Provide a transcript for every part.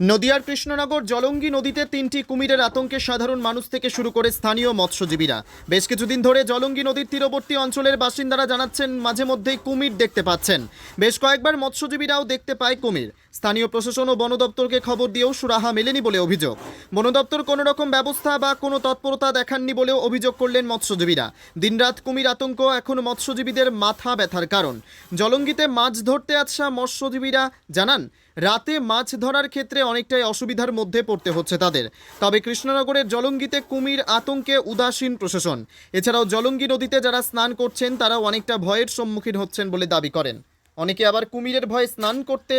নদিয়ার কৃষ্ণনগর জলঙ্গি নদীতে 3টি কুমিরের আতঙ্কে সাধারণ মানুষ থেকে শুরু করে স্থানীয় মৎস্যজীবীরা। বেশ কিছুদিন ধরে জলঙ্গি নদীর তীরবর্তী অঞ্চলের বাসিন্দারা জানাচ্ছেন মাঝে মধ্যেই কুমির দেখতে পাচ্ছেন। বেশ কয়েকবার মৎস্যজীবীরাও দেখতে পায় কুমির। স্থানীয় প্রশাসন ও বন দপ্তরকে খবর দিয়েও সুরাহা মেলেনি বলে অভিযোগ। বন দপ্তর কোনো রকম ব্যবস্থা বা কোনো তৎপরতা দেখাননি বলেও অভিযোগ করলেন মৎস্যজীবীরা। দিনরাত কুমির আতঙ্ক এখন মৎস্যজীবীদের মাথা ব্যথার কারণ। জলঙ্গিতে মাছ ধরতে আসা মৎস্যজীবীরা জানান, রাতে মাছ ধরার ক্ষেত্রে অনেকটাই অসুবিধার মধ্যে পড়তে হচ্ছে তাদের। তবে কৃষ্ণনগরের জলঙ্গিতে কুমির আতঙ্কে উদাসীন প্রশাসন। এছাড়াও জলঙ্গি নদীতে যারা স্নান করছেন তারাও অনেকটা ভয়ের সম্মুখীন হচ্ছেন বলে দাবি করেন। অনেকে আবার কুমিরের ভয়ে স্নান করতে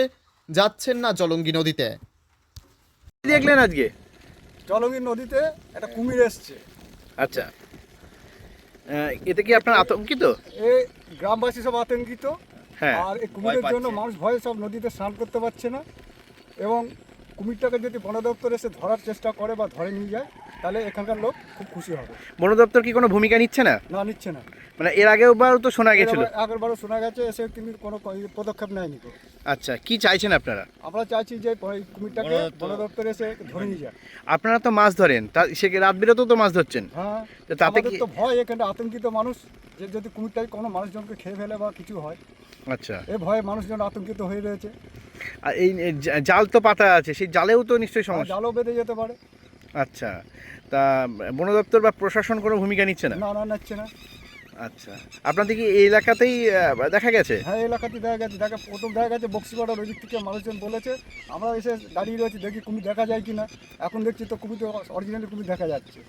যাচ্ছেন না জলঙ্গি নদীতে। দেখলেন আজকে জলঙ্গি নদীতে একটা কুমির এসছে। আচ্ছা, এতে কি আপনার আতঙ্কিত? এই গ্রামবাসী সব আতঙ্কিত। হ্যাঁ, আর এই কুমিরের জন্য মানুষ ভয়ে সব নদীতে স্নান করতে পারছে না। এবং কুমিরটাকে যদি বন দপ্তর এসে ধরার চেষ্টা করে বা ধরে নিয়ে যায় তাহলে এখানকার লোক খুব খুশি হবে। বন দপ্তর কি কোনো ভূমিকা নিচ্ছে না? না, নিচ্ছে না। মানে এর আগেও তো শোনা গেছিল। আগেরবারও শোনা গেছে, এসে কিন্তু কোনো পদক্ষেপ নেয়নি। আচ্ছা, কি চাইছেন আপনারা? আমরা চাইছি যে এই কুমিরটাকে বন দপ্তর এসে ধরে নিয়ে যায়। আপনারা তো মাছ ধরেন, তা সে রাত বিরেতেও তো মাছ ধরছেন। হ্যাঁ, তো তাতে আমাদের কি? তো ভয়, এখানে আতঙ্কিত মানুষ যে যদি কুমিরটাকে কোনো মানুষজনকে খেয়ে ফেলে বা কিছু হয়, আচ্ছা, এ ভয়ে মানুষজন আতঙ্কিত হয়ে রয়েছে। আর এই জাল তো পাতা আছে, সেই জালেও তো নিশ্চয়ই সমস্যা। জালও বেঁধে যেতে পারে। আচ্ছা, তা বন দপ্তর বা প্রশাসন কোনো ভূমিকা নিচ্ছে না? না, না, নিচ্ছে না। আচ্ছা, আপনাদের কি এই এলাকাতেই দেখা গেছে? হ্যাঁ, এই এলাকাতে দেখা গেছে। প্রথম দেখা গেছে বক্সিপাড়ার ওই দিক থেকে মানুষজন বলেছে। আমরা এসে দাঁড়িয়ে রয়েছি, দেখি কুমির দেখা যায় কি না। এখন দেখছি তো কুমির, অরিজিনালি কুমির দেখা যাচ্ছে।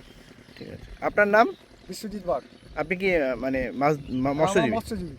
ঠিক আছে, আপনার নাম? বিশ্বজিৎ বাগ। আপনি কি মানে মাছ মৎস্যজীবী? মৎস্যজীবী।